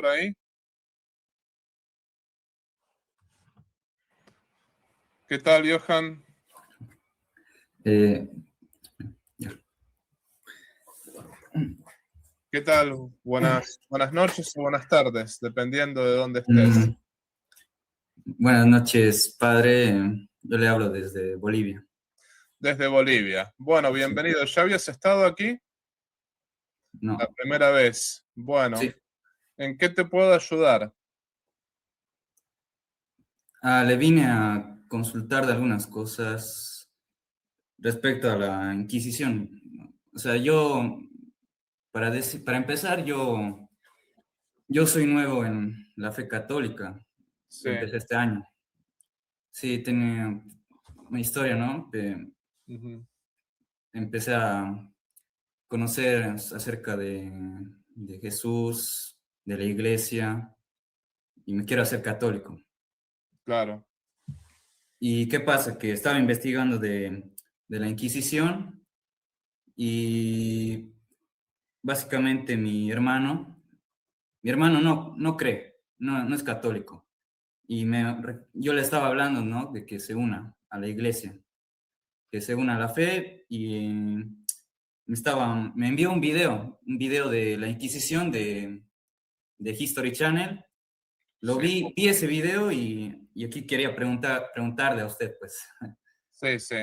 por ahí? ¿Qué tal, Johan? Ya. ¿Qué tal? Buenas noches o buenas tardes, dependiendo de dónde estés. Buenas noches, padre. Yo le hablo desde Bolivia. Desde Bolivia. Bueno, Sí. bienvenido. ¿Ya habías estado aquí? No, La primera vez. Bueno, sí. ¿en qué te puedo ayudar? Le vine a consultar de algunas cosas respecto a la Inquisición. O sea, para empezar, yo soy nuevo en la fe católica. Sí. Empecé este año. Sí, tiene una historia, ¿no? Ujú. Empecé a conocer acerca de Jesús, de la iglesia, y me quiero hacer católico. Claro. ¿Y qué pasa? Que estaba investigando de la Inquisición y básicamente mi hermano no cree, no es católico. Y yo le estaba hablando, ¿no? De que se una a la iglesia, que se una a la fe y me envió un video de la Inquisición de History Channel. Lo Sí, vi ese video y aquí quería preguntarle a usted, pues. sí, sí.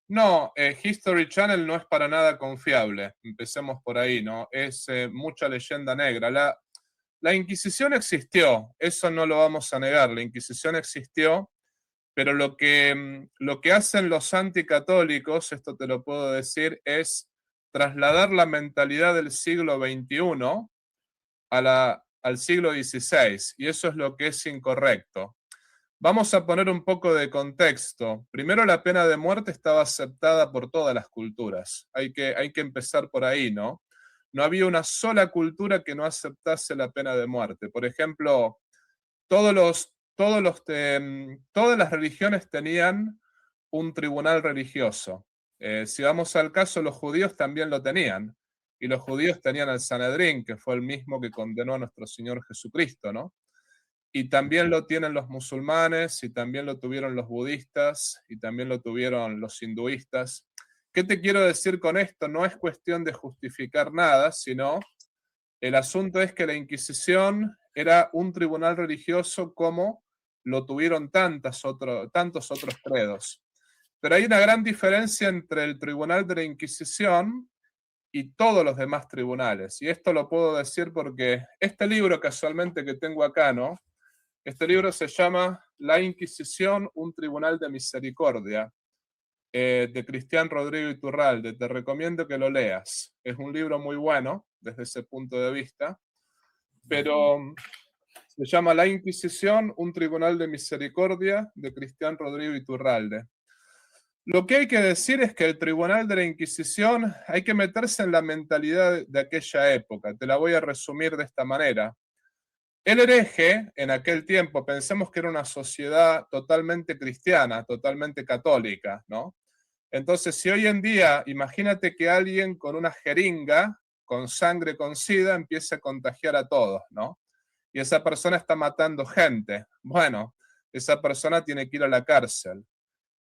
No, History Channel no es para nada confiable. Empecemos por ahí, ¿no? Es mucha leyenda negra. La Inquisición existió, eso no lo vamos a negar. La Inquisición existió. Pero lo que hacen los anticatólicos, esto te lo puedo decir, es trasladar la mentalidad del siglo XXI al siglo XVI, y eso es lo que es incorrecto. Vamos a poner un poco de contexto. Primero, la pena de muerte estaba aceptada por todas las culturas. Hay que empezar por ahí, ¿no? No había una sola cultura que no aceptase la pena de muerte. Por ejemplo, todas las religiones tenían un tribunal religioso. Si vamos al caso, los judíos también lo tenían. Y los judíos tenían al Sanedrín, que fue el mismo que condenó a nuestro Señor Jesucristo, ¿no? Y también lo tienen los musulmanes, y también lo tuvieron los budistas, y también lo tuvieron los hinduistas. ¿Qué te quiero decir con esto? No es cuestión de justificar nada, sino el asunto es que la Inquisición era un tribunal religioso como lo tuvieron tantos otros credos. Pero hay una gran diferencia entre el tribunal de la Inquisición y todos los demás tribunales. Y esto lo puedo decir porque este libro casualmente que tengo acá, ¿no? Este libro se llama La Inquisición, un tribunal de misericordia, de Cristian Rodrigo Iturralde. Te recomiendo que lo leas. Es un libro muy bueno desde ese punto de vista, pero se llama La Inquisición, un tribunal de misericordia, de Cristian Rodrigo Iturralde. Lo que hay que decir es que el tribunal de la Inquisición hay que meterse en la mentalidad de aquella época. Te la voy a resumir de esta manera. El hereje, en aquel tiempo, pensemos que era una sociedad totalmente cristiana, totalmente católica, ¿no? Entonces, si hoy en día, imagínate que alguien con una jeringa, con sangre con sida, empieza a contagiar a todos, ¿no? Y esa persona está matando gente. Bueno, esa persona tiene que ir a la cárcel.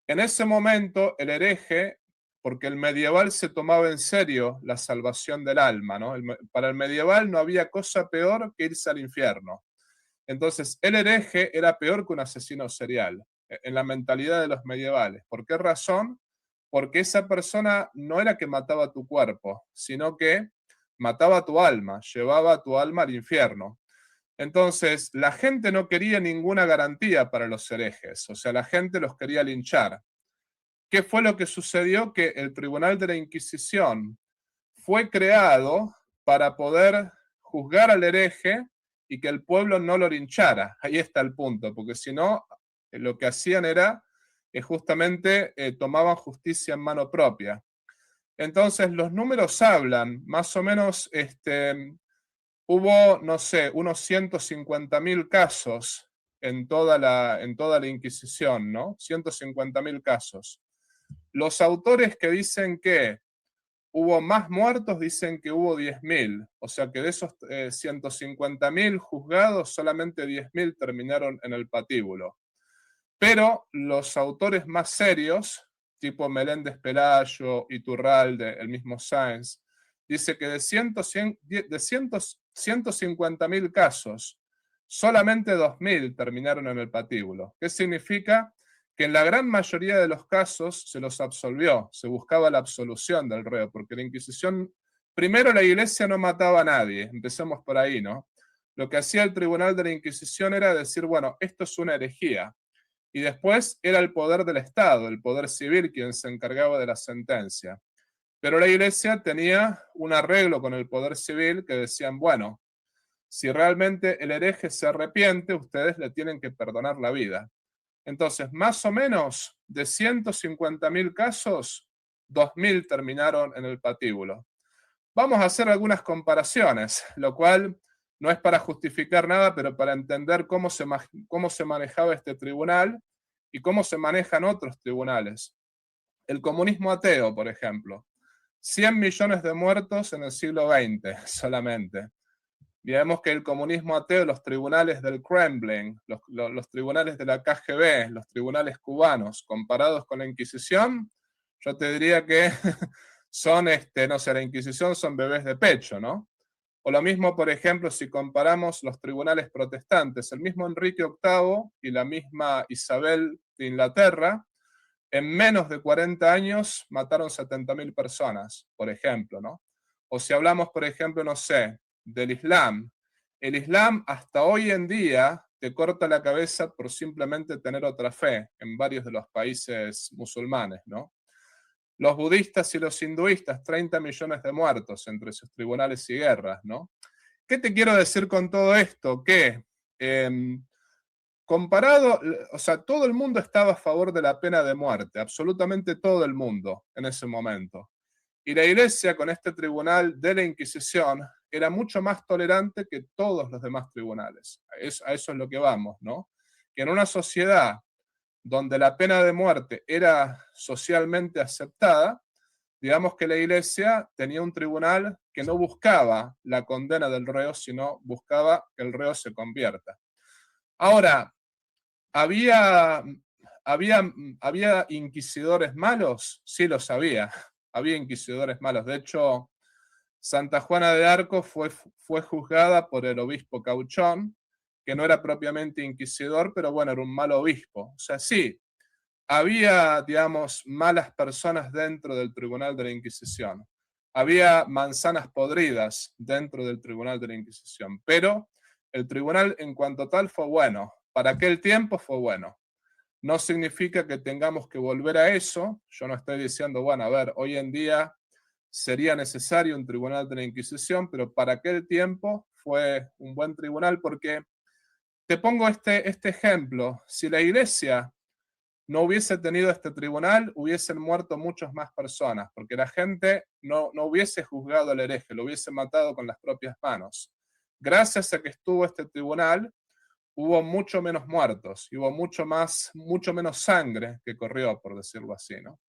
En ese momento, el hereje, porque el medieval se tomaba en serio la salvación del alma, ¿no? Para el medieval no había cosa peor que irse al infierno. Entonces, el hereje era peor que un asesino serial, en la mentalidad de los medievales. ¿Por qué razón? Porque esa persona no era que mataba tu cuerpo, sino que mataba tu alma, llevaba tu alma al infierno. Entonces, la gente no quería ninguna garantía para los herejes, o sea, la gente los quería linchar. ¿Qué fue lo que sucedió? Que el Tribunal de la Inquisición fue creado para poder juzgar al hereje y que el pueblo no lo linchara. Ahí está el punto, porque si no, lo que hacían era justamente tomaban justicia en mano propia. Entonces, los números hablan, más o menos, hubo, no sé, unos 150.000 casos en toda la Inquisición, ¿no? 150.000 casos. Los autores que dicen que hubo más muertos, dicen que hubo 10.000. O sea que de esos 150.000 juzgados, solamente 10.000 terminaron en el patíbulo. Pero los autores más serios, tipo Meléndez Pelayo, Iturralde, el mismo Sáenz, dice que de 150.000 casos, solamente 2.000 terminaron en el patíbulo. ¿Qué significa? Que en la gran mayoría de los casos se los absolvió, se buscaba la absolución del reo, porque la Inquisición, primero la Iglesia no mataba a nadie, empecemos por ahí, ¿no? Lo que hacía el Tribunal de la Inquisición era decir, bueno, esto es una herejía, y después era el poder del Estado, el poder civil, quien se encargaba de la sentencia. Pero la Iglesia tenía un arreglo con el poder civil que decían, bueno, si realmente el hereje se arrepiente, ustedes le tienen que perdonar la vida. Entonces, más o menos de 150.000 casos, 2.000 terminaron en el patíbulo. Vamos a hacer algunas comparaciones, lo cual no es para justificar nada, pero para entender cómo se manejaba este tribunal y cómo se manejan otros tribunales. El comunismo ateo, por ejemplo. 100 millones de muertos en el siglo XX solamente. Vemos que el comunismo ateo, los tribunales del Kremlin, los tribunales de la KGB, los tribunales cubanos, comparados con la Inquisición, yo te diría que son, no sé, la Inquisición son bebés de pecho, ¿no? O lo mismo, por ejemplo, si comparamos los tribunales protestantes, el mismo Enrique VIII y la misma Isabel de Inglaterra, en menos de 40 años mataron 70.000 personas, por ejemplo, ¿no? O si hablamos, por ejemplo, no sé, del Islam. El Islam hasta hoy en día te corta la cabeza por simplemente tener otra fe en varios de los países musulmanes, ¿no? Los budistas y los hinduistas, 30 millones de muertos entre sus tribunales y guerras, ¿no? ¿Qué te quiero decir con todo esto? Que comparado, o sea, todo el mundo estaba a favor de la pena de muerte, absolutamente todo el mundo en ese momento. Y la Iglesia, con este tribunal de la Inquisición, era mucho más tolerante que todos los demás tribunales. A eso es lo que vamos, ¿no? Que en una sociedad donde la pena de muerte era socialmente aceptada, digamos que la Iglesia tenía un tribunal que no buscaba la condena del reo, sino buscaba que el reo se convierta. Ahora, ¿había inquisidores malos? Sí, los había. Había inquisidores malos. De hecho, Santa Juana de Arco fue juzgada por el obispo Cauchón, que no era propiamente inquisidor, pero bueno, era un mal obispo. O sea, sí, había, digamos, malas personas dentro del Tribunal de la Inquisición. Había manzanas podridas dentro del Tribunal de la Inquisición, pero el tribunal en cuanto tal fue bueno. Para aquel tiempo fue bueno. No significa que tengamos que volver a eso. Yo no estoy diciendo, bueno, a ver, hoy en día sería necesario un tribunal de la Inquisición, pero para aquel tiempo fue un buen tribunal porque te pongo este ejemplo. Si la Iglesia no hubiese tenido este tribunal, hubiesen muerto muchas más personas, porque la gente no hubiese juzgado al hereje, lo hubiese matado con las propias manos. Gracias a que estuvo este tribunal, hubo mucho menos muertos, y hubo mucho menos sangre que corrió, por decirlo así, ¿no?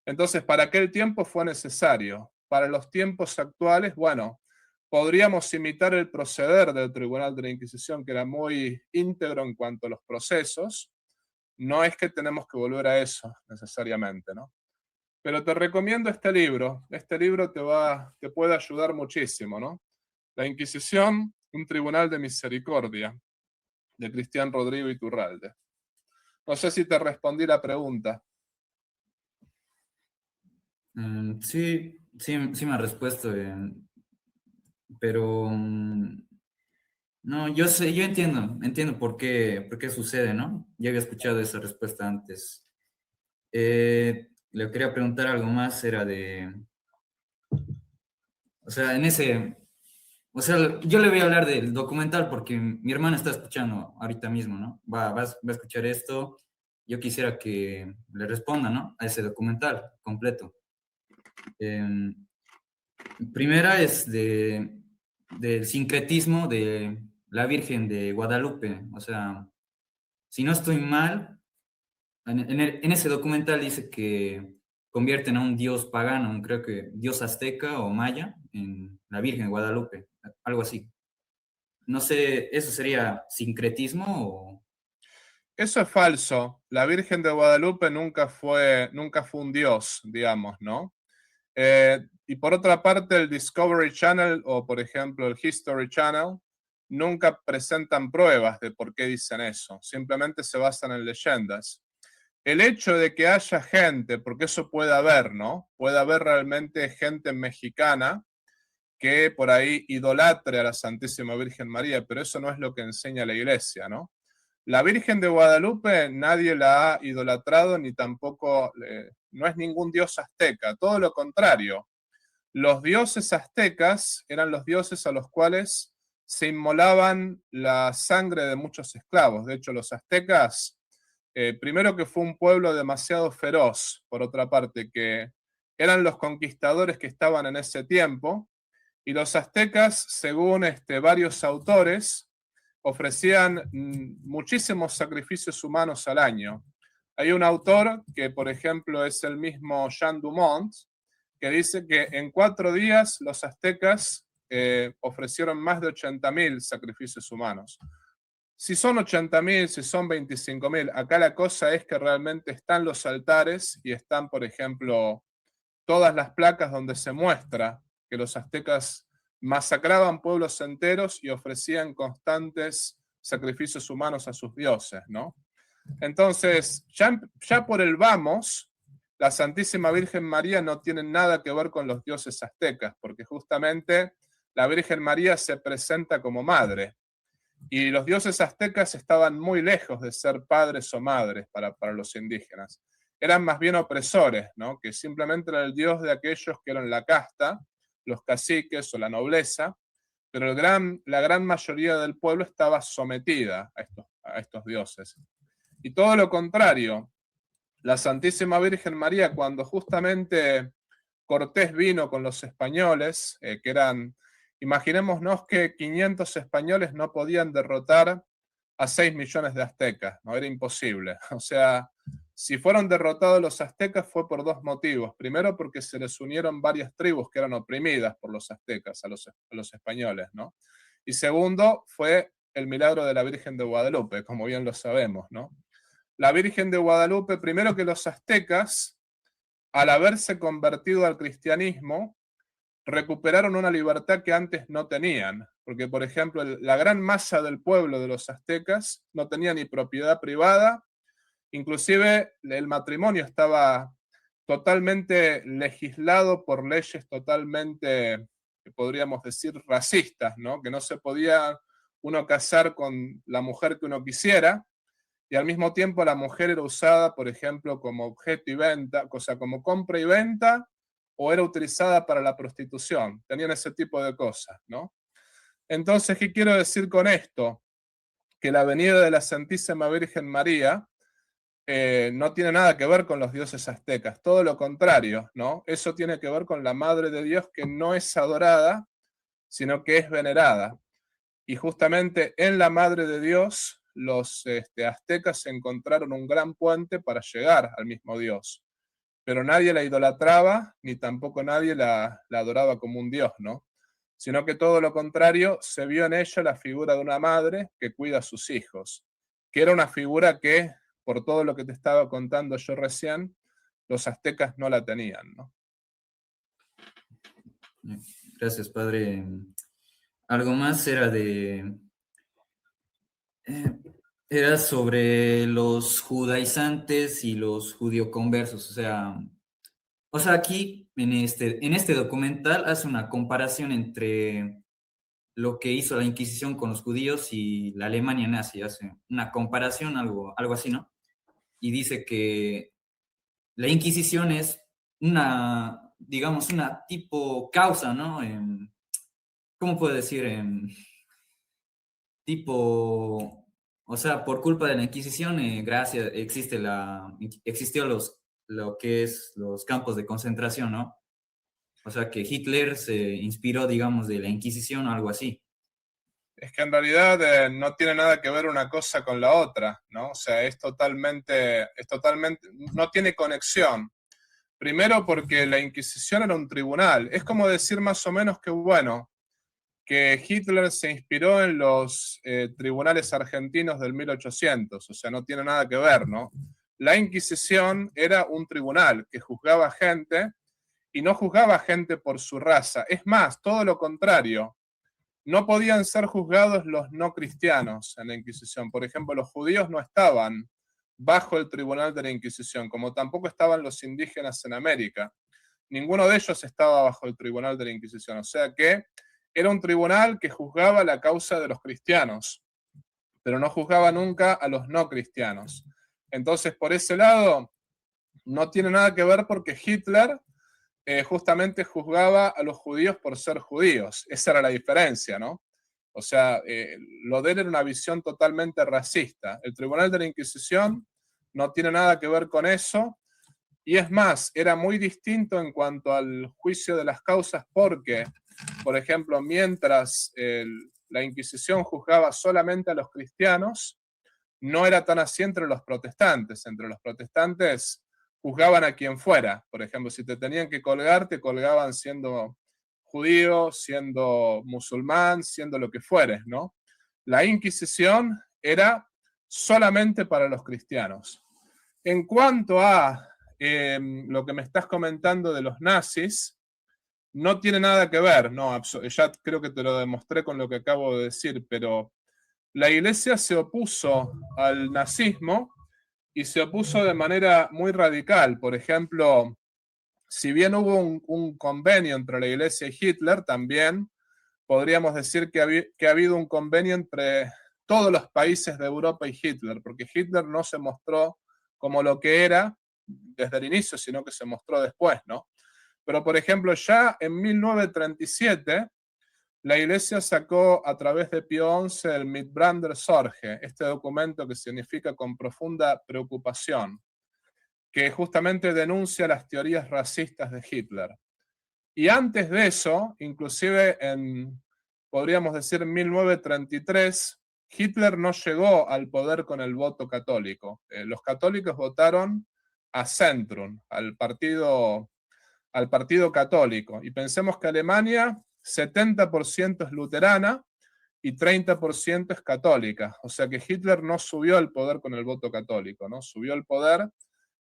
Entonces, para aquel tiempo fue necesario. Para los tiempos actuales, bueno, podríamos imitar el proceder del Tribunal de la Inquisición, que era muy íntegro en cuanto a los procesos. No es que tenemos que volver a eso necesariamente, ¿no? Pero te recomiendo este libro. Este libro te puede ayudar muchísimo, ¿no? La Inquisición, un tribunal de misericordia, de Cristian Rodrigo Iturralde. No sé si te respondí la pregunta. Sí, sí me ha respuesto, pero no, yo entiendo por qué sucede, ¿no? Ya había escuchado esa respuesta antes. Le quería preguntar algo más, era o sea, o sea, yo le voy a hablar del documental porque mi hermana está escuchando ahorita mismo, ¿no? Va a escuchar esto. Yo quisiera que le responda, ¿no? A ese documental completo. Primera es del sincretismo de la Virgen de Guadalupe. O sea, si no estoy mal, en ese documental dice que convierten a un dios pagano, creo que dios azteca o maya, en la Virgen de Guadalupe, algo así. No sé, ¿eso sería sincretismo o...? Eso es falso. La Virgen de Guadalupe nunca fue un dios, digamos, ¿no? Y por otra parte, el Discovery Channel o, por ejemplo, el History Channel nunca presentan pruebas de por qué dicen eso. Simplemente se basan en leyendas. El hecho de que haya gente, porque eso puede haber, ¿no? Puede haber realmente gente mexicana que por ahí idolatre a la Santísima Virgen María, pero eso no es lo que enseña la Iglesia, ¿no? La Virgen de Guadalupe nadie la ha idolatrado ni tampoco, no es ningún dios azteca, todo lo contrario. Los dioses aztecas eran los dioses a los cuales se inmolaban la sangre de muchos esclavos. De hecho, los aztecas, primero que fue un pueblo demasiado feroz, por otra parte, que eran los conquistadores que estaban en ese tiempo, y los aztecas, según varios autores, ofrecían muchísimos sacrificios humanos al año. Hay un autor que, por ejemplo, es el mismo Jean Dumont, que dice que en 4 días los aztecas ofrecieron más de 80.000 sacrificios humanos. Si son 80.000, si son 25.000, acá la cosa es que realmente están los altares y están, por ejemplo, todas las placas donde se muestra que los aztecas masacraban pueblos enteros y ofrecían constantes sacrificios humanos a sus dioses, ¿no? Entonces, ya por el vamos, la Santísima Virgen María no tiene nada que ver con los dioses aztecas, porque justamente la Virgen María se presenta como madre, y los dioses aztecas estaban muy lejos de ser padres o madres para los indígenas. Eran más bien opresores, ¿no? Que simplemente era el dios de aquellos que eran la casta, los caciques o la nobleza, pero la gran mayoría del pueblo estaba sometida a estos dioses. Y todo lo contrario, la Santísima Virgen María, cuando justamente Cortés vino con los españoles, que eran, imaginémonos que 500 españoles no podían derrotar a 6 millones de aztecas, no era imposible. O sea, si fueron derrotados los aztecas fue por 2 motivos. Primero, porque se les unieron varias tribus que eran oprimidas por los aztecas a los españoles, ¿no? Y segundo, fue el milagro de la Virgen de Guadalupe, como bien lo sabemos, ¿no? La Virgen de Guadalupe, primero que los aztecas, al haberse convertido al cristianismo, recuperaron una libertad que antes no tenían, porque por ejemplo la gran masa del pueblo de los aztecas no tenía ni propiedad privada, inclusive el matrimonio estaba totalmente legislado por leyes totalmente, podríamos decir, racistas, ¿no? Que no se podía uno casar con la mujer que uno quisiera, y al mismo tiempo la mujer era usada, por ejemplo, como objeto y venta, o sea, como compra y venta, o era utilizada para la prostitución. Tenían ese tipo de cosas, ¿no? Entonces, ¿qué quiero decir con esto? Que la venida de la Santísima Virgen María no tiene nada que ver con los dioses aztecas, todo lo contrario, ¿no? Eso tiene que ver con la Madre de Dios, que no es adorada, sino que es venerada. Y justamente en la Madre de Dios, los aztecas encontraron un gran puente para llegar al mismo Dios. Pero nadie la idolatraba, ni tampoco nadie la adoraba como un dios, ¿no? Sino que todo lo contrario, se vio en ella la figura de una madre que cuida a sus hijos, que era una figura que, por todo lo que te estaba contando yo recién, los aztecas no la tenían, ¿no? Gracias, padre. Algo más eh, era sobre los judaizantes y los judioconversos. O sea, aquí en este documental hace una comparación entre lo que hizo la Inquisición con los judíos y la Alemania nazi. Hace una comparación, algo así, ¿no? Y dice que la Inquisición es digamos, una tipo causa, ¿no? ¿Cómo puedo decir? Tipo, o sea, por culpa de la Inquisición, existió lo que es los campos de concentración, ¿no? O sea, que Hitler se inspiró, digamos, de la Inquisición o algo así. Es que en realidad no tiene nada que ver una cosa con la otra, ¿no? O sea, es totalmente, no tiene conexión. Primero porque la Inquisición era un tribunal. Es como decir más o menos que, bueno, que Hitler se inspiró en los tribunales argentinos del 1800, o sea, no tiene nada que ver, ¿no? La Inquisición era un tribunal que juzgaba gente y no juzgaba gente por su raza. Es más, todo lo contrario. No podían ser juzgados los no cristianos en la Inquisición. Por ejemplo, los judíos no estaban bajo el tribunal de la Inquisición, como tampoco estaban los indígenas en América. Ninguno de ellos estaba bajo el tribunal de la Inquisición. O sea que era un tribunal que juzgaba la causa de los cristianos, pero no juzgaba nunca a los no cristianos. Entonces, por ese lado, no tiene nada que ver porque Hitler justamente juzgaba a los judíos por ser judíos. Esa era la diferencia, ¿no? O sea, lo de él era una visión totalmente racista. El Tribunal de la Inquisición no tiene nada que ver con eso. Y es más, era muy distinto en cuanto al juicio de las causas porque, por ejemplo, mientras la Inquisición juzgaba solamente a los cristianos, no era tan así entre los protestantes. Entre los protestantes juzgaban a quien fuera. Por ejemplo, si te tenían que colgar, te colgaban siendo judío, siendo musulmán, siendo lo que fueres, ¿no? La Inquisición era solamente para los cristianos. En cuanto a lo que me estás comentando de los nazis, no tiene nada que ver, no, ya creo que te lo demostré con lo que acabo de decir, pero la Iglesia se opuso al nazismo y se opuso de manera muy radical. Por ejemplo, si bien hubo un convenio entre la Iglesia y Hitler, también podríamos decir que ha habido un convenio entre todos los países de Europa y Hitler, porque Hitler no se mostró como lo que era desde el inicio, sino que se mostró después, ¿no? Pero, por ejemplo, ya en 1937, la Iglesia sacó a través de Pío XI el Mitbrander Sorge, este documento que significa con profunda preocupación, que justamente denuncia las teorías racistas de Hitler. Y antes de eso, inclusive podríamos decir, 1933, Hitler no llegó al poder con el voto católico. Los católicos votaron a Zentrum, al partido católico. Y pensemos que Alemania, 70% es luterana y 30% es católica. O sea que Hitler no subió al poder con el voto católico, ¿no? Subió al poder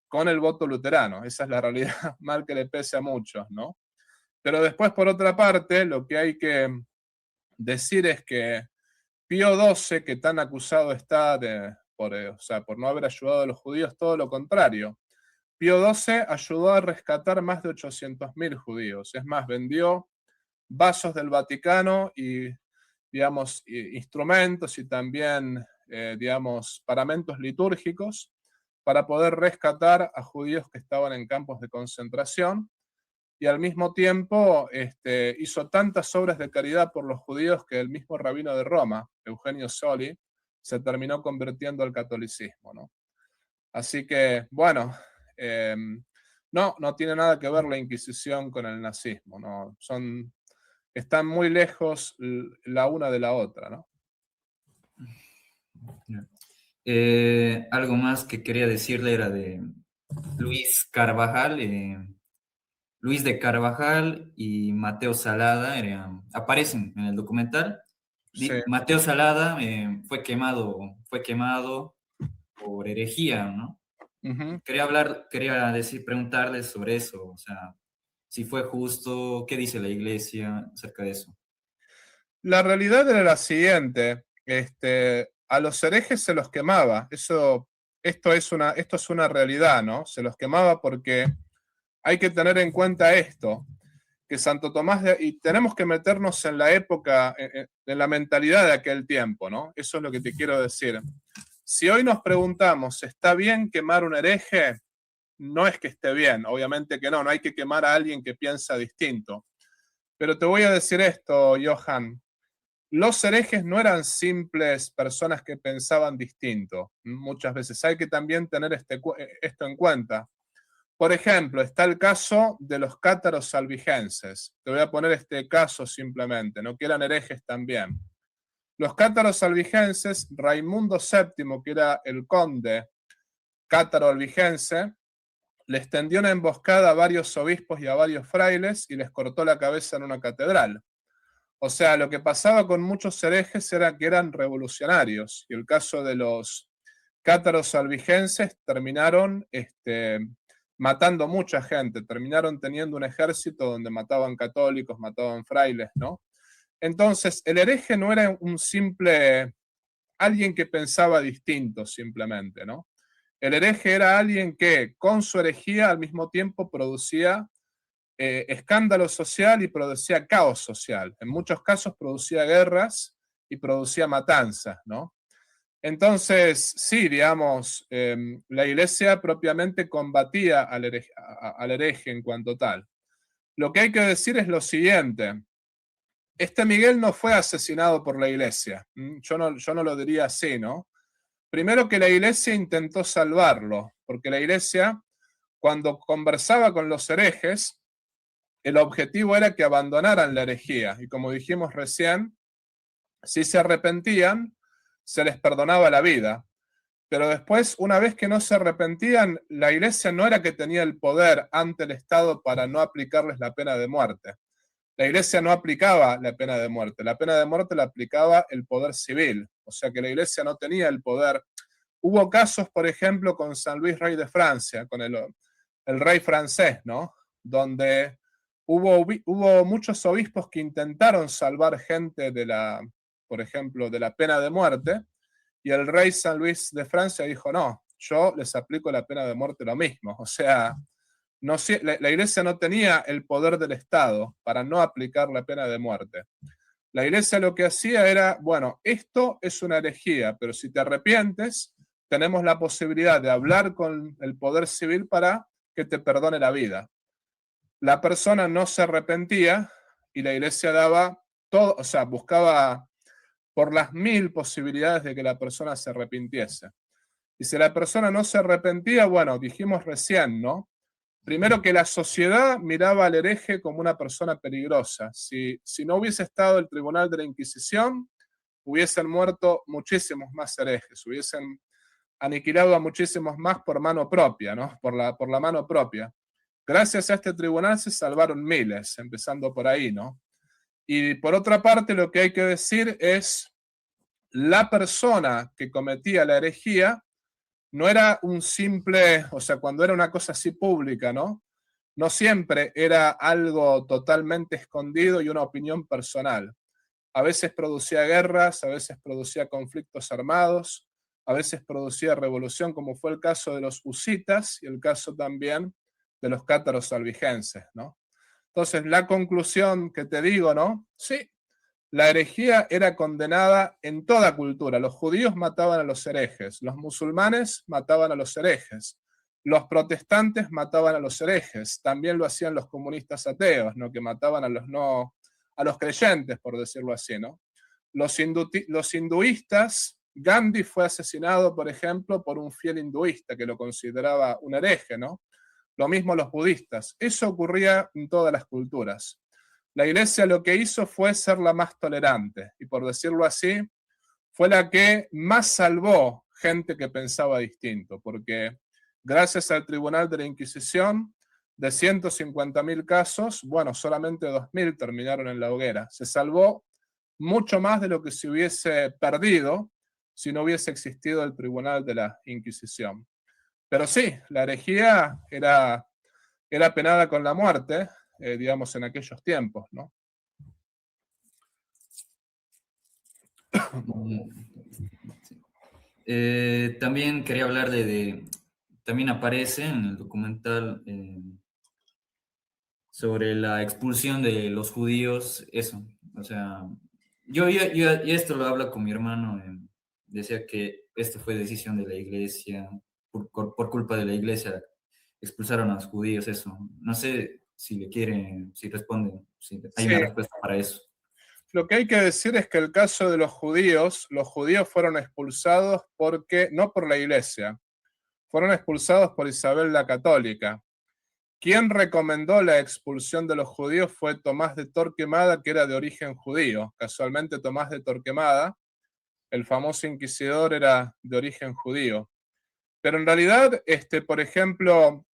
con el voto luterano. Esa es la realidad, mal que le pese a muchos, ¿no? Pero después, por otra parte, lo que hay que decir es que Pío XII, que tan acusado está por no haber ayudado a los judíos, todo lo contrario. Pío XII ayudó a rescatar más de 800.000 judíos. Es más, vendió vasos del Vaticano y, digamos, instrumentos y también, digamos, paramentos litúrgicos para poder rescatar a judíos que estaban en campos de concentración. Y al mismo tiempo hizo tantas obras de caridad por los judíos que el mismo rabino de Roma, Eugenio Soli, se terminó convirtiendo al catolicismo, ¿no? Así que, bueno, no tiene nada que ver la Inquisición con el nazismo, ¿no? Están muy lejos la una de la otra, ¿no? Algo más que quería decirle era de Luis Carvajal. Luis de Carvajal y Mateo Salada aparecen en el documental. Sí. Mateo Salada fue quemado por herejía, ¿no? Uh-huh. Preguntarles sobre eso, o sea, si fue justo, qué dice la iglesia acerca de eso. La realidad era la siguiente, a los herejes se los quemaba, esto es una realidad, ¿no? Se los quemaba porque hay que tener en cuenta esto, que Santo Tomás, y tenemos que meternos en la época, en la mentalidad de aquel tiempo, ¿no? Eso es lo que te quiero decir. Si hoy nos preguntamos, ¿está bien quemar un hereje? No es que esté bien, obviamente que no hay que quemar a alguien que piensa distinto. Pero te voy a decir esto, Johan, los herejes no eran simples personas que pensaban distinto. Muchas veces hay que también tener esto en cuenta. Por ejemplo, está el caso de los cátaros albigenses. Te voy a poner este caso simplemente, ¿no? Que eran herejes también. Los cátaros albigenses, Raimundo VII, que era el conde cátaro albigense, les tendió una emboscada a varios obispos y a varios frailes y les cortó la cabeza en una catedral. O sea, lo que pasaba con muchos herejes era que eran revolucionarios, y el caso de los cátaros albigenses terminaron matando mucha gente, terminaron teniendo un ejército donde mataban católicos, mataban frailes, ¿no? Entonces, el hereje no era un simple, alguien que pensaba distinto simplemente, ¿no? El hereje era alguien que con su herejía al mismo tiempo producía escándalo social y producía caos social. En muchos casos producía guerras y producía matanzas, ¿no? Entonces, sí, digamos, la iglesia propiamente combatía al hereje en cuanto tal. Lo que hay que decir es lo siguiente. Este Miguel no fue asesinado por la iglesia. Yo no lo diría así, ¿no? Primero que la iglesia intentó salvarlo, porque la iglesia, cuando conversaba con los herejes, el objetivo era que abandonaran la herejía. Y como dijimos recién, si se arrepentían, se les perdonaba la vida. Pero después, una vez que no se arrepentían, la iglesia no era que tenía el poder ante el Estado para no aplicarles la pena de muerte. La iglesia no aplicaba la pena de muerte. La pena de muerte la aplicaba el poder civil. O sea que la iglesia no tenía el poder. Hubo casos, por ejemplo, con San Luis, rey de Francia, con el rey francés, ¿no? Donde hubo muchos obispos que intentaron salvar gente de la, por ejemplo, de la pena de muerte, y el rey San Luis de Francia dijo, no, yo les aplico la pena de muerte lo mismo. O sea, no, la iglesia no tenía el poder del Estado para no aplicar la pena de muerte. La iglesia lo que hacía era, bueno, esto es una herejía, pero si te arrepientes, tenemos la posibilidad de hablar con el poder civil para que te perdone la vida. La persona no se arrepentía y la iglesia daba todo, o sea, buscaba por las 1000 posibilidades de que la persona se arrepintiese. Y si la persona no se arrepentía, bueno, dijimos recién, ¿no? Primero que la sociedad miraba al hereje como una persona peligrosa. Si no hubiese estado el tribunal de la Inquisición, hubiesen muerto muchísimos más herejes, hubiesen aniquilado a muchísimos más por mano propia, ¿no? Por la mano propia. Gracias a este tribunal se salvaron miles, empezando por ahí, ¿no? Y por otra parte, lo que hay que decir es, la persona que cometía la herejía no era un simple, o sea, cuando era una cosa así pública, ¿no? No siempre era algo totalmente escondido y una opinión personal. A veces producía guerras, a veces producía conflictos armados, a veces producía revolución, como fue el caso de los husitas y el caso también de los cátaros albigenses, ¿no? Entonces, la conclusión que te digo, ¿no? Sí, la herejía era condenada en toda cultura. Los judíos mataban a los herejes, los musulmanes mataban a los herejes, los protestantes mataban a los herejes, también lo hacían los comunistas ateos, ¿no? Que mataban a los creyentes, por decirlo así, ¿no? Los hinduistas, Gandhi fue asesinado, por ejemplo, por un fiel hinduista que lo consideraba un hereje, ¿no? Lo mismo los budistas. Eso ocurría en todas las culturas. La iglesia lo que hizo fue ser la más tolerante y, por decirlo así, fue la que más salvó gente que pensaba distinto, porque gracias al Tribunal de la Inquisición, de 150.000 casos, bueno, solamente 2.000 terminaron en la hoguera. Se salvó mucho más de lo que se hubiese perdido si no hubiese existido el Tribunal de la Inquisición. Pero sí, la herejía era penada con la muerte, digamos, en aquellos tiempos, ¿no? También quería hablar también aparece en el documental sobre la expulsión de los judíos, eso, o sea, y esto lo hablo con mi hermano, decía que esto fue decisión de la iglesia, por culpa de la iglesia, expulsaron a los judíos, eso. No sé si le quieren, si responden, si hay Sí, una respuesta para eso. lo que hay que decir es que el caso de los judíos fueron expulsados no por la iglesia, fueron expulsados por Isabel la Católica. Quien recomendó la expulsión de los judíos fue Tomás de Torquemada, que era de origen judío. Casualmente Tomás de Torquemada, el famoso inquisidor, era de origen judío. Pero en realidad, por ejemplo,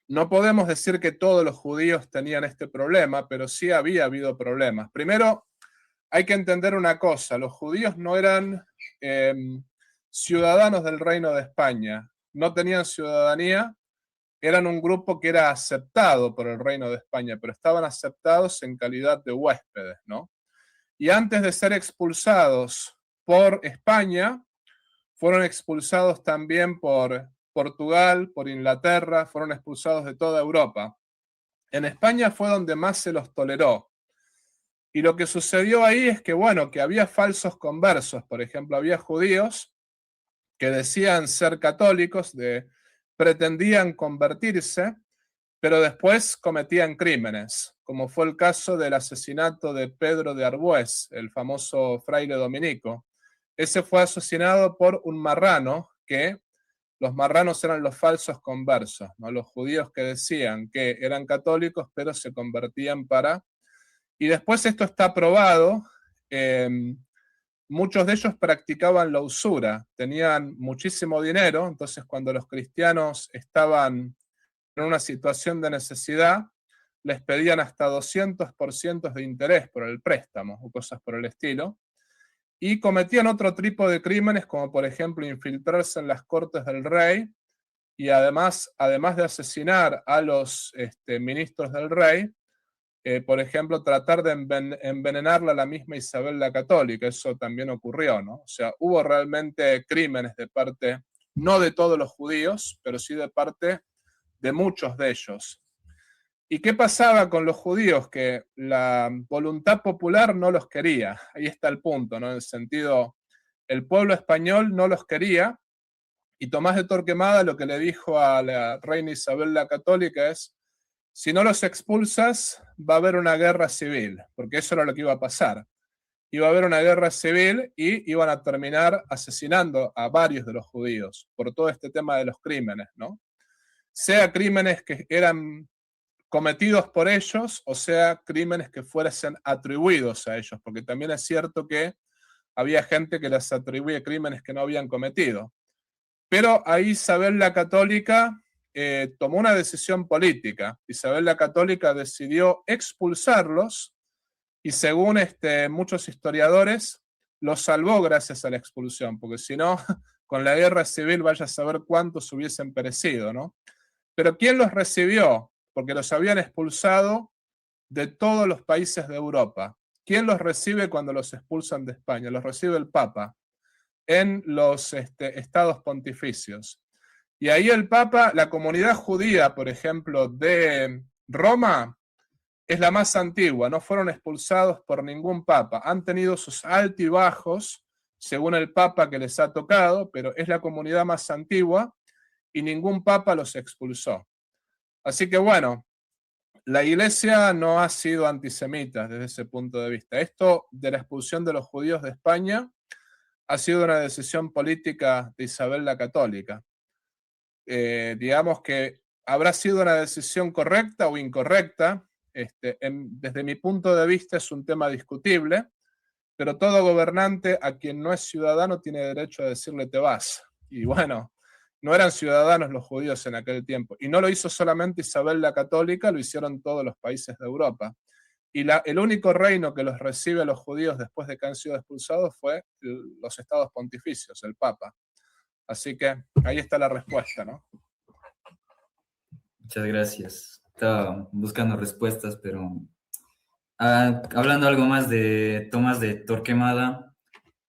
no podemos decir que todos los judíos tenían este problema, pero sí había habido problemas. Primero, hay que entender una cosa, los judíos no eran ciudadanos del Reino de España, no tenían ciudadanía, eran un grupo que era aceptado por el Reino de España, pero estaban aceptados en calidad de huéspedes, ¿no? Y antes de ser expulsados por España, fueron expulsados también por Portugal, por Inglaterra, fueron expulsados de toda Europa. En España fue donde más se los toleró. Y lo que sucedió ahí es que, bueno, que había falsos conversos. Por ejemplo, había judíos que decían ser católicos, pretendían convertirse, pero después cometían crímenes, como fue el caso del asesinato de Pedro de Arbués, el famoso fraile dominico. Ese fue asesinado por un marrano, que los marranos eran los falsos conversos, ¿no? Los judíos que decían que eran católicos, pero se convertían para... Y después esto está probado, muchos de ellos practicaban la usura, tenían muchísimo dinero, entonces cuando los cristianos estaban en una situación de necesidad, les pedían hasta 200% de interés por el préstamo o cosas por el estilo, y cometían otro tipo de crímenes, como por ejemplo infiltrarse en las cortes del rey, y además de asesinar a los ministros del rey, por ejemplo, tratar de envenenarla a la misma Isabel la Católica. Eso también ocurrió, ¿no? O sea, hubo realmente crímenes de parte, no de todos los judíos, pero sí de parte de muchos de ellos. ¿Y qué pasaba con los judíos? Que la voluntad popular no los quería. Ahí está el punto, ¿no? En el sentido, el pueblo español no los quería, y Tomás de Torquemada lo que le dijo a la reina Isabel la Católica es: si no los expulsas, va a haber una guerra civil, porque eso era lo que iba a pasar. Iba a haber una guerra civil y iban a terminar asesinando a varios de los judíos por todo este tema de los crímenes, ¿no? Sea crímenes que eran cometidos por ellos, o sea crímenes que fuesen atribuidos a ellos, porque también es cierto que había gente que les atribuye crímenes que no habían cometido. Pero ahí Isabel la Católica tomó una decisión política. Isabel la Católica decidió expulsarlos, y según muchos historiadores, los salvó gracias a la expulsión, porque si no, con la guerra civil vaya a saber cuántos hubiesen perecido, ¿no? Pero ¿quién los recibió? Porque los habían expulsado de todos los países de Europa. ¿Quién los recibe cuando los expulsan de España? Los recibe el Papa en los estados pontificios. Y ahí el Papa, la comunidad judía, por ejemplo, de Roma, es la más antigua, no fueron expulsados por ningún papa, han tenido sus altibajos según el papa que les ha tocado, pero es la comunidad más antigua y ningún papa los expulsó. Así que bueno, la iglesia no ha sido antisemita desde ese punto de vista. Esto de la expulsión de los judíos de España ha sido una decisión política de Isabel la Católica. Digamos que habrá sido una decisión correcta o incorrecta. Desde mi punto de vista es un tema discutible, pero todo gobernante a quien no es ciudadano tiene derecho a decirle te vas. Y bueno, no eran ciudadanos los judíos en aquel tiempo. Y no lo hizo solamente Isabel la Católica, lo hicieron todos los países de Europa. Y el único reino que los recibe a los judíos después de que han sido expulsados fue los estados pontificios, el Papa. Así que ahí está la respuesta, ¿no? Muchas gracias. Estaba buscando respuestas, pero hablando algo más de Tomás de Torquemada,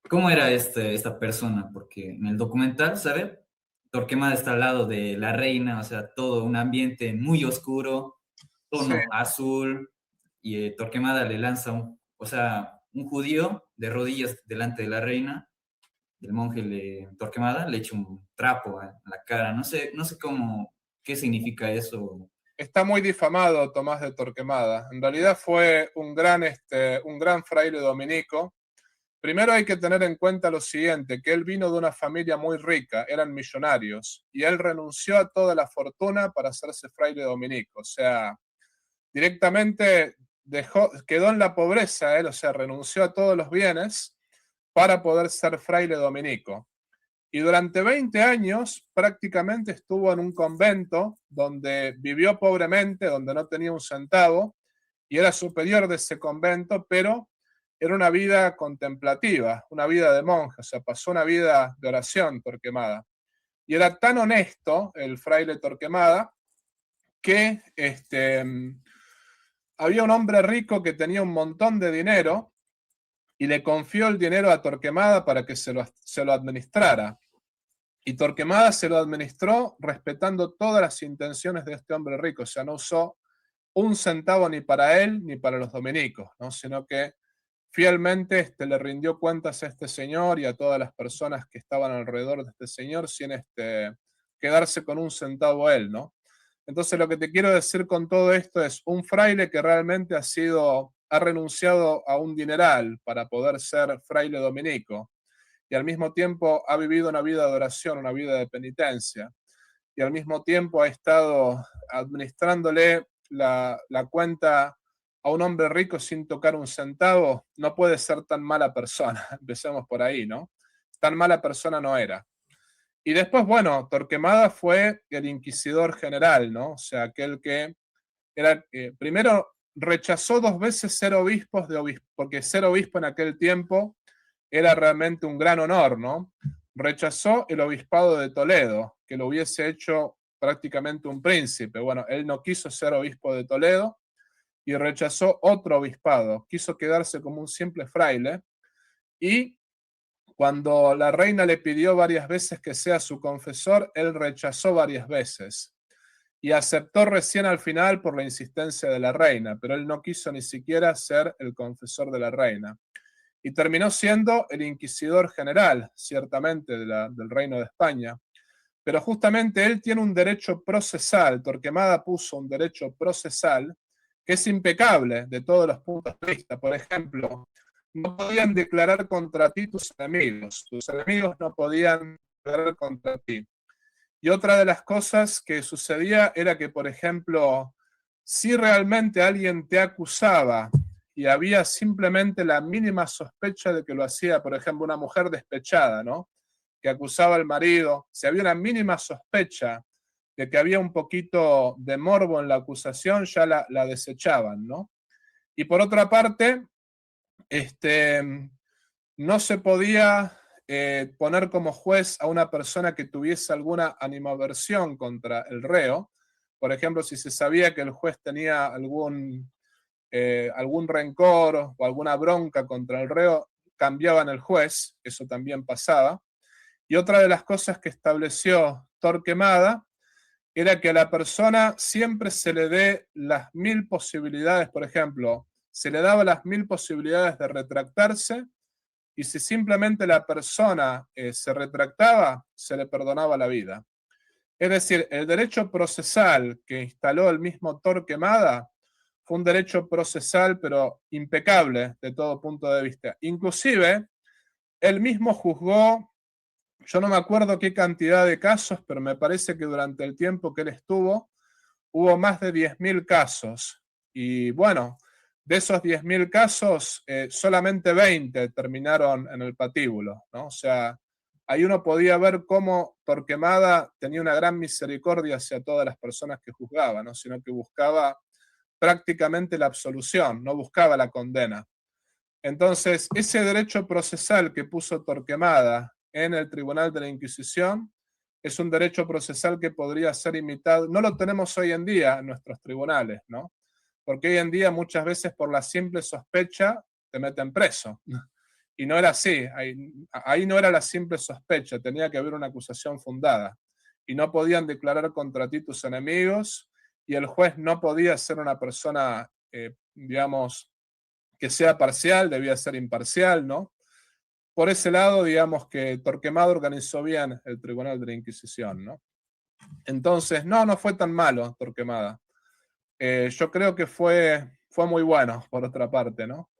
¿cómo era esta persona? Porque en el documental, ¿sabe? Torquemada está al lado de la reina, o sea, todo un ambiente muy oscuro, tono Sí. azul, y Torquemada le lanza un judío de rodillas delante de la reina, el monje Torquemada le echa un trapo a la cara, no sé cómo, qué significa eso. Está muy difamado Tomás de Torquemada. En realidad fue un gran fraile dominico. Primero hay que tener en cuenta lo siguiente, que él vino de una familia muy rica, eran millonarios, y él renunció a toda la fortuna para hacerse fraile dominico. O sea, directamente quedó en la pobreza él, o sea, renunció a todos los bienes para poder ser fraile dominico. Y durante 20 años prácticamente estuvo en un convento donde vivió pobremente, donde no tenía un centavo, y era superior de ese convento, pero era una vida contemplativa, una vida de monje, o sea, pasó una vida de oración Torquemada. Y era tan honesto el fraile Torquemada que había un hombre rico que tenía un montón de dinero y le confió el dinero a Torquemada para que se lo administrara. Y Torquemada se lo administró respetando todas las intenciones de este hombre rico, o sea, no usó un centavo ni para él ni para los dominicos, ¿no? Sino que fielmente le rindió cuentas a este señor y a todas las personas que estaban alrededor de este señor sin quedarse con un centavo él, ¿no? Entonces lo que te quiero decir con todo esto es un fraile que realmente ha renunciado a un dineral para poder ser fraile dominico y al mismo tiempo ha vivido una vida de oración, una vida de penitencia y al mismo tiempo ha estado administrándole la cuenta a un hombre rico sin tocar un centavo, no puede ser tan mala persona. Empecemos por ahí, ¿no? Tan mala persona no era. Y después, bueno, Torquemada fue el inquisidor general, ¿no? O sea, aquel que era, primero rechazó 2 veces ser obispos porque ser obispo en aquel tiempo era realmente un gran honor, ¿no? Rechazó el obispado de Toledo, que lo hubiese hecho prácticamente un príncipe. Bueno, él no quiso ser obispo de Toledo y rechazó otro obispado, quiso quedarse como un simple fraile y cuando la reina le pidió varias veces que sea su confesor, él rechazó varias veces y aceptó recién al final por la insistencia de la reina, pero él no quiso ni siquiera ser el confesor de la reina. Y terminó siendo el inquisidor general, ciertamente, del Reino de España. Pero justamente él tiene un derecho procesal, Torquemada puso un derecho procesal que es impecable de todos los puntos de vista. Por ejemplo, no podían declarar contra ti tus enemigos no podían declarar contra ti. Y otra de las cosas que sucedía era que, por ejemplo, si realmente alguien te acusaba y había simplemente la mínima sospecha de que lo hacía, por ejemplo, una mujer despechada, ¿no? Que acusaba al marido, si había una mínima sospecha de que había un poquito de morbo en la acusación, ya la desechaban, ¿no? Y por otra parte, no se podía poner como juez a una persona que tuviese alguna animadversión contra el reo. Por ejemplo, si se sabía que el juez tenía algún rencor o alguna bronca contra el reo, cambiaban el juez, eso también pasaba. Y otra de las cosas que estableció Torquemada era que a la persona siempre se le dé las 1000 posibilidades, por ejemplo, se le daba las 1000 posibilidades de retractarse y si simplemente la persona se retractaba, se le perdonaba la vida. Es decir, el derecho procesal que instaló el mismo Torquemada fue un derecho procesal, pero impecable de todo punto de vista. Inclusive, él mismo juzgó, yo no me acuerdo qué cantidad de casos, pero me parece que durante el tiempo que él estuvo, hubo más de 10.000 casos. Y bueno, de esos 10.000 casos, solamente 20 terminaron en el patíbulo, ¿no? O sea, ahí uno podía ver cómo Torquemada tenía una gran misericordia hacia todas las personas que juzgaba, ¿no? Sino que buscaba prácticamente la absolución, no buscaba la condena. Entonces, ese derecho procesal que puso Torquemada en el Tribunal de la Inquisición es un derecho procesal que podría ser imitado. No lo tenemos hoy en día en nuestros tribunales, ¿no? Porque hoy en día muchas veces por la simple sospecha te meten preso. Y no era así, ahí no era la simple sospecha, tenía que haber una acusación fundada. Y no podían declarar contra ti tus enemigos y el juez no podía ser una persona, digamos, que sea parcial, debía ser imparcial, ¿no? Por ese lado, digamos que Torquemada organizó bien el Tribunal de la Inquisición, ¿no? Entonces, no fue tan malo Torquemada. Yo creo que fue muy bueno, por otra parte, ¿no?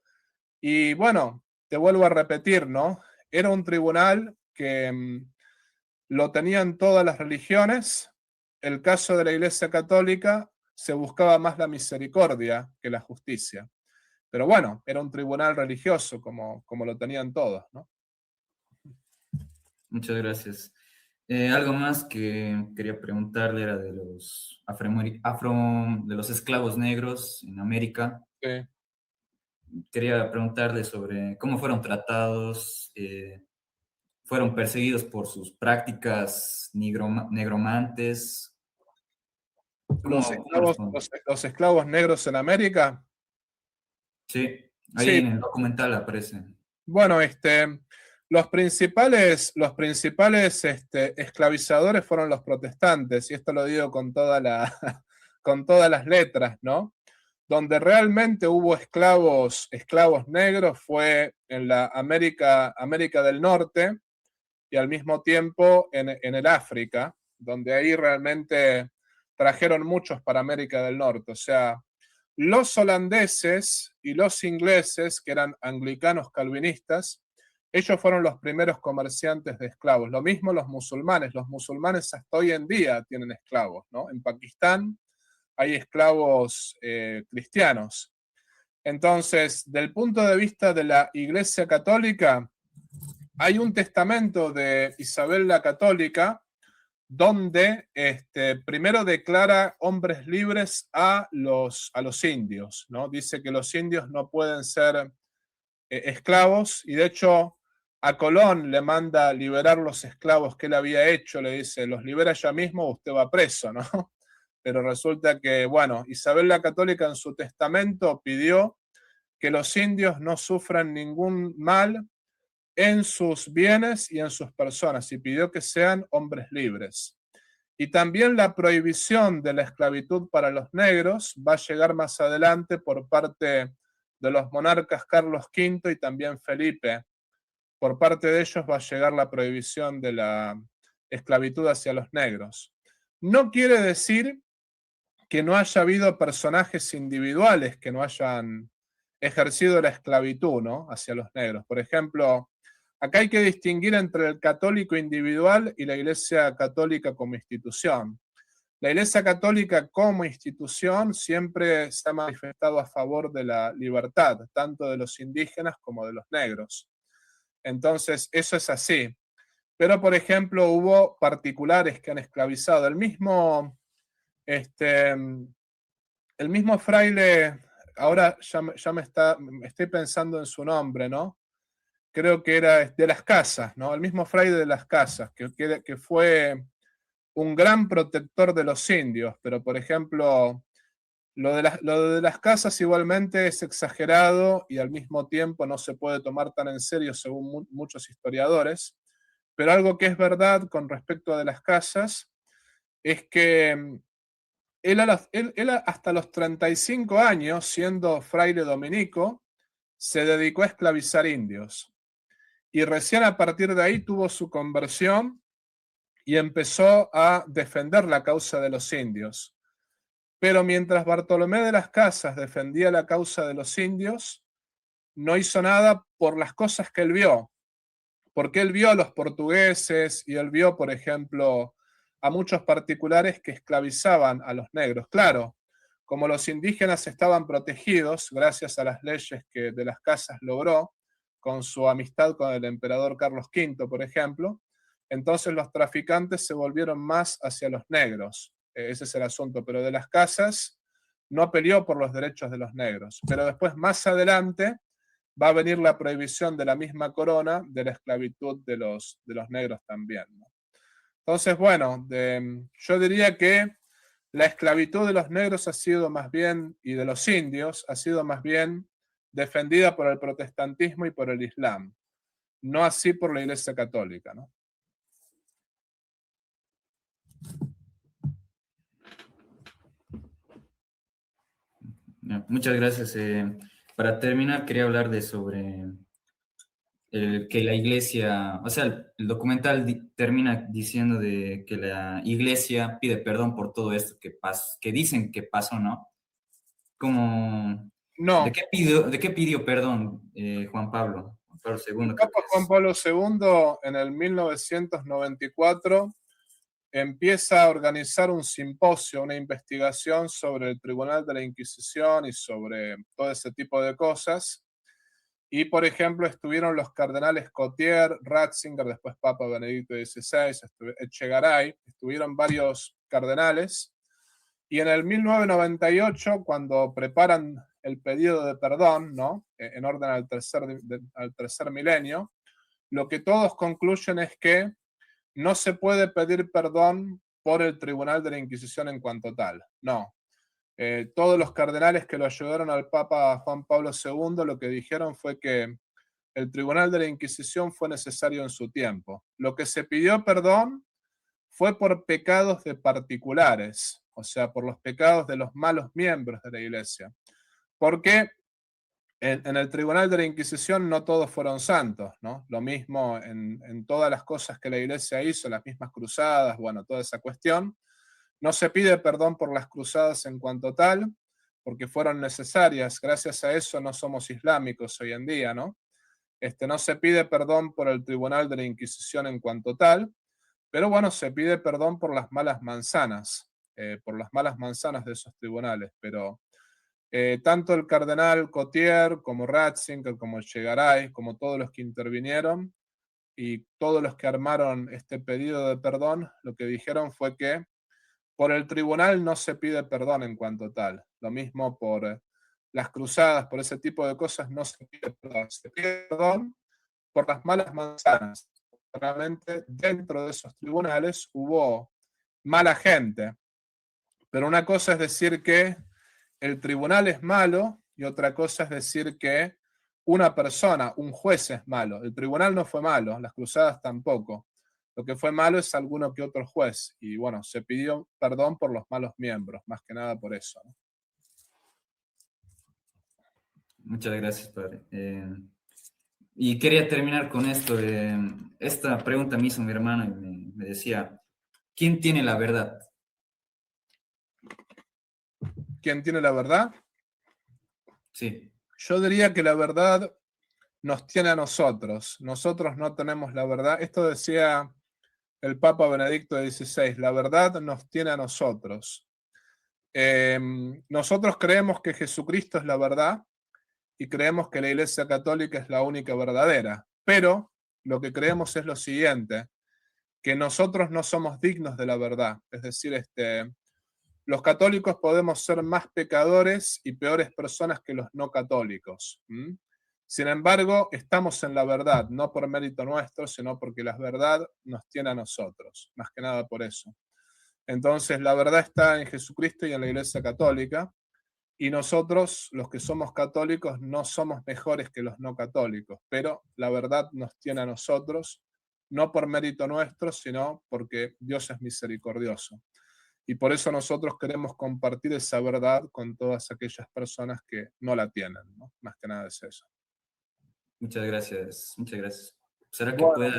Y bueno, te vuelvo a repetir, ¿no? Era un tribunal que lo tenían todas las religiones. El caso de la Iglesia Católica se buscaba más la misericordia que la justicia. Pero bueno, era un tribunal religioso como lo tenían todos, ¿no? Muchas gracias. Algo más que quería preguntarle era de los de los esclavos negros en América. Sí. Quería preguntarle sobre cómo fueron tratados, fueron perseguidos por sus prácticas negromantes. ¿Cómo les fue? Los esclavos negros en América. Sí, ahí Sí, en el documental aparece. bueno, los principales esclavizadores fueron los protestantes, y esto lo digo con con todas las letras, ¿no? Donde realmente hubo esclavos negros fue en la América del Norte y al mismo tiempo en el África, donde ahí realmente trajeron muchos para América del Norte. O sea, los holandeses y los ingleses, que eran anglicanos calvinistas, ellos fueron los primeros comerciantes de esclavos. Lo mismo los musulmanes hasta hoy en día tienen esclavos, ¿no? En Pakistán hay esclavos cristianos. Entonces, del punto de vista de la Iglesia Católica, hay un testamento de Isabel la Católica donde primero declara hombres libres a los indios, ¿no? Dice que los indios no pueden ser esclavos, y de hecho a Colón le manda liberar los esclavos que él había hecho, le dice, los libera ya mismo, usted va preso, ¿no? Pero resulta que, bueno, Isabel la Católica en su testamento pidió que los indios no sufran ningún mal en sus bienes y en sus personas, y pidió que sean hombres libres. Y también la prohibición de la esclavitud para los negros va a llegar más adelante por parte de los monarcas Carlos V y también Felipe. Por parte de ellos va a llegar la prohibición de la esclavitud hacia los negros. No quiere decir que no haya habido personajes individuales que no hayan ejercido la esclavitud, ¿no? Hacia los negros. Por ejemplo, acá hay que distinguir entre el católico individual y la Iglesia Católica como institución. La Iglesia Católica como institución siempre se ha manifestado a favor de la libertad, tanto de los indígenas como de los negros. Entonces, eso es así. Pero, por ejemplo, hubo particulares que han esclavizado. Este, el mismo fraile, ahora estoy pensando en su nombre, ¿no? Creo que era de las Casas, ¿no? El mismo fraile de las Casas, que fue un gran protector de los indios, pero por ejemplo, lo de las Casas igualmente es exagerado y al mismo tiempo no se puede tomar tan en serio según muchos historiadores, pero algo que es verdad con respecto a de las Casas es que él hasta los 35 años, siendo fraile dominico, se dedicó a esclavizar indios. Y recién a partir de ahí tuvo su conversión y empezó a defender la causa de los indios. Pero mientras Bartolomé de las Casas defendía la causa de los indios, no hizo nada por las cosas que él vio. Porque él vio a los portugueses y él vio, por ejemplo, a muchos particulares que esclavizaban a los negros. Claro, como los indígenas estaban protegidos gracias a las leyes que de las Casas logró, con su amistad con el emperador Carlos V, por ejemplo, entonces los traficantes se volvieron más hacia los negros. Ese es el asunto, pero de las Casas no peleó por los derechos de los negros. Pero después, más adelante, va a venir la prohibición de la misma corona de la esclavitud de los negros también, ¿no? Entonces, bueno, yo diría que la esclavitud de los negros ha sido más bien, y de los indios, ha sido más bien defendida por el protestantismo y por el Islam, no así por la Iglesia Católica, ¿no? Muchas gracias. Para terminar, quería hablar de sobre que la iglesia, o sea, el documental termina diciendo de que la iglesia pide perdón por todo esto que dicen que pasó, ¿no? Como, No, de qué pidió perdón Juan Pablo el II, creo Papa que Juan es. Pablo II en el 1994 empieza a organizar un simposio, una investigación sobre el Tribunal de la Inquisición y sobre todo ese tipo de cosas. Y, por ejemplo, estuvieron los cardenales Cotier, Ratzinger, después Papa Benedicto XVI, Echegaray, estuvieron varios cardenales. Y en el 1998, cuando preparan el pedido de perdón, ¿no? En orden al tercer milenio, lo que todos concluyen es que no se puede pedir perdón por el Tribunal de la Inquisición en cuanto tal. No. Todos los cardenales que lo ayudaron al Papa Juan Pablo II lo que dijeron fue que el Tribunal de la Inquisición fue necesario en su tiempo. Lo que se pidió perdón fue por pecados de particulares, o sea, por los pecados de los malos miembros de la Iglesia. Porque en el Tribunal de la Inquisición no todos fueron santos, ¿no? Lo mismo en todas las cosas que la Iglesia hizo, las mismas cruzadas, bueno, toda esa cuestión. No se pide perdón por las cruzadas en cuanto tal, porque fueron necesarias. Gracias a eso no somos islámicos hoy en día, ¿no? No se pide perdón por el Tribunal de la Inquisición en cuanto tal, pero bueno, se pide perdón por las malas manzanas de esos tribunales. Pero tanto el cardenal Cotier, como Ratzinger, como Echegaray, como todos los que intervinieron y todos los que armaron este pedido de perdón, lo que dijeron fue que por el tribunal no se pide perdón en cuanto tal. Lo mismo por las cruzadas, por ese tipo de cosas no se pide perdón. Se pide perdón por las malas manzanas. Realmente dentro de esos tribunales hubo mala gente. Pero una cosa es decir que el tribunal es malo y otra cosa es decir que una persona, un juez es malo. El tribunal no fue malo, las cruzadas tampoco. Lo que fue malo es alguno que otro juez. Y bueno, se pidió perdón por los malos miembros, más que nada por eso, ¿no? Muchas gracias, padre. Y quería terminar con esto. Esta pregunta me hizo mi hermano y me decía, ¿quién tiene la verdad? ¿Quién tiene la verdad? Sí. Yo diría que la verdad nos tiene a nosotros. Nosotros no tenemos la verdad. Esto decía el Papa Benedicto XVI, la verdad nos tiene a nosotros. Nosotros creemos que Jesucristo es la verdad y creemos que la Iglesia Católica es la única verdadera, pero lo que creemos es lo siguiente, que nosotros no somos dignos de la verdad, es decir, los católicos podemos ser más pecadores y peores personas que los no católicos. Sin embargo, estamos en la verdad, no por mérito nuestro, sino porque la verdad nos tiene a nosotros, más que nada por eso. Entonces, la verdad está en Jesucristo y en la Iglesia Católica, y nosotros, los que somos católicos, no somos mejores que los no católicos, pero la verdad nos tiene a nosotros, no por mérito nuestro, sino porque Dios es misericordioso. Y por eso nosotros queremos compartir esa verdad con todas aquellas personas que no la tienen, ¿no? Más que nada es eso. Muchas gracias, muchas gracias. ¿Será que Bueno, pueda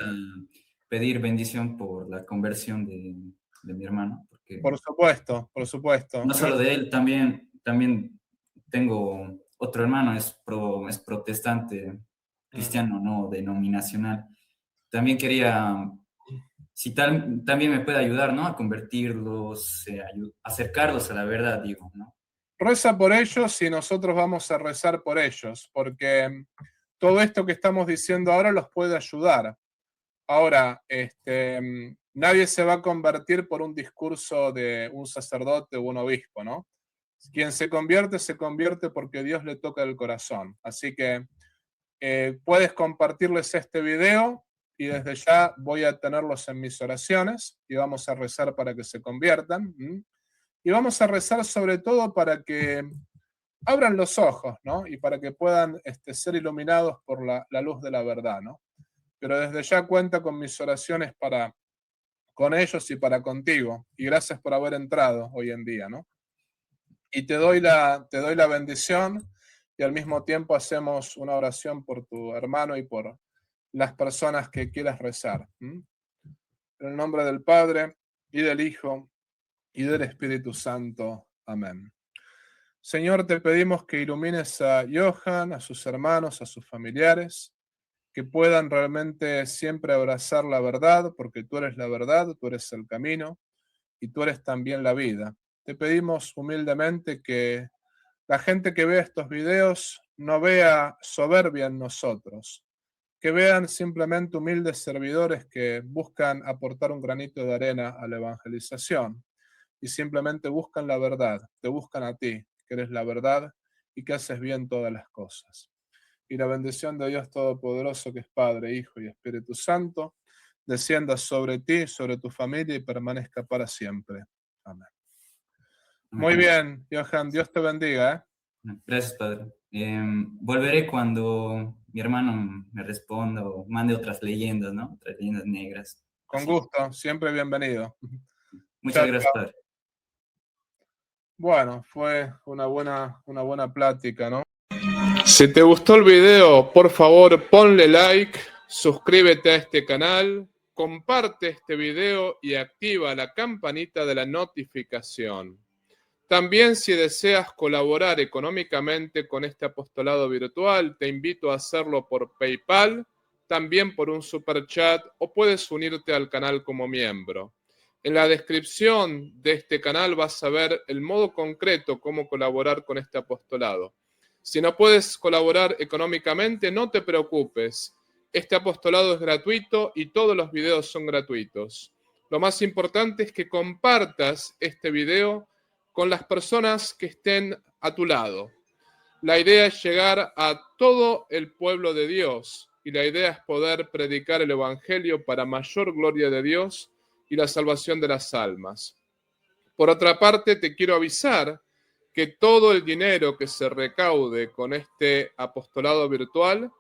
pedir bendición por la conversión de mi hermano? Porque por supuesto, por supuesto. no solo de él, también tengo otro hermano, es protestante, cristiano, no denominacional. También quería, si también me puede ayudar, ¿no? A convertirlos, acercarlos a la verdad, digo, ¿no? Reza por ellos y nosotros vamos a rezar por ellos, porque todo esto que estamos diciendo ahora los puede ayudar. Ahora, nadie se va a convertir por un discurso de un sacerdote o un obispo, ¿no? Quien se convierte porque Dios le toca el corazón. Así que puedes compartirles este video y desde ya voy a tenerlos en mis oraciones y vamos a rezar para que se conviertan. Y vamos a rezar sobre todo para que abran los ojos, ¿no? Y para que puedan ser iluminados por la luz de la verdad, ¿no? Pero desde ya cuenta con mis oraciones con ellos y para contigo. Y gracias por haber entrado hoy en día, ¿no? Y te doy la bendición y al mismo tiempo hacemos una oración por tu hermano y por las personas que quieras rezar. En el nombre del Padre y del Hijo y del Espíritu Santo. Amén. Señor, te pedimos que ilumines a Johan, a sus hermanos, a sus familiares, que puedan realmente siempre abrazar la verdad, porque tú eres la verdad, tú eres el camino y tú eres también la vida. Te pedimos humildemente que la gente que vea estos videos no vea soberbia en nosotros, que vean simplemente humildes servidores que buscan aportar un granito de arena a la evangelización y simplemente buscan la verdad, te buscan a ti, que eres la verdad y que haces bien todas las cosas. Y la bendición de Dios Todopoderoso, que es Padre, Hijo y Espíritu Santo, descienda sobre ti, sobre tu familia y permanezca para siempre. Amén. Muy bien, Johan, Dios te bendiga. Gracias, Padre. Volveré cuando mi hermano me responda o mande otras leyendas, ¿no? Otras leyendas negras. Con Sí. gusto, siempre bienvenido. Muchas Chao, gracias, chao. Padre. Bueno, fue una buena plática, ¿no? Si te gustó el video, por favor, ponle like, suscríbete a este canal, comparte este video y activa la campanita de la notificación. También, si deseas colaborar económicamente con este apostolado virtual, te invito a hacerlo por PayPal, también por un super chat, o puedes unirte al canal como miembro. En la descripción de este canal vas a ver el modo concreto cómo colaborar con este apostolado. Si no puedes colaborar económicamente, no te preocupes. Este apostolado es gratuito y todos los videos son gratuitos. Lo más importante es que compartas este video con las personas que estén a tu lado. La idea es llegar a todo el pueblo de Dios y la idea es poder predicar el Evangelio para mayor gloria de Dios y la salvación de las almas. Por otra parte, te quiero avisar que todo el dinero que se recaude con este apostolado virtual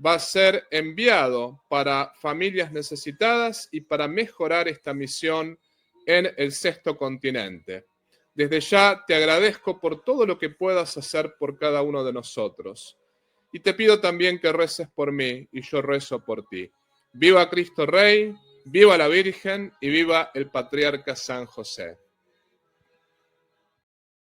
va a ser enviado para familias necesitadas y para mejorar esta misión en el sexto continente. Desde ya te agradezco por todo lo que puedas hacer por cada uno de nosotros. Y te pido también que reces por mí y yo rezo por ti. Viva Cristo Rey, viva la Virgen y viva el Patriarca San José.